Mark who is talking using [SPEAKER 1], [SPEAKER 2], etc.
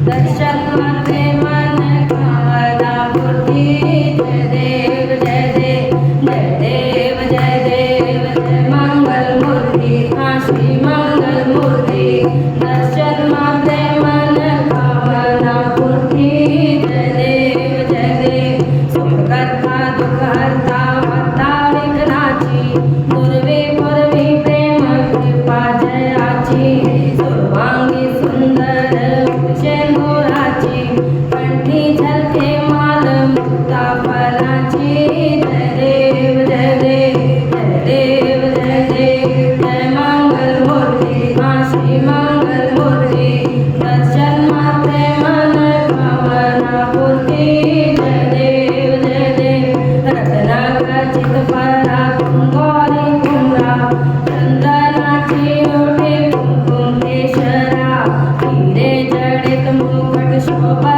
[SPEAKER 1] दर्शन मात्रे मन भावना मूर्ती जय देव जय देव जय देव जय देव जय मंगल मूर्ती श्री मंगल मूर्ती दर्शन मात्रे मन भावना मूर्ती जय देव जय देव सुखकर्ता दुःखहर्ता वार्ता विघ्नाची पूर्वी पूर्वी प्रेम कृपा जयाची सर्वांगी सुंदर शेंगोराची कंठी झलके माल मुक्ता फलाची जय देव जय देव जय देव जय देव जय मंगल मूर्ती श्री मंगल मूर्ती दर्शन मात्रे मन भावना पूर्ती जय देव जय देव रत्नाखचित परा कुंगोरी कुमरा चंदनाची ओढे कुंकुम केशरा हिरे जडित मुकुट शोभा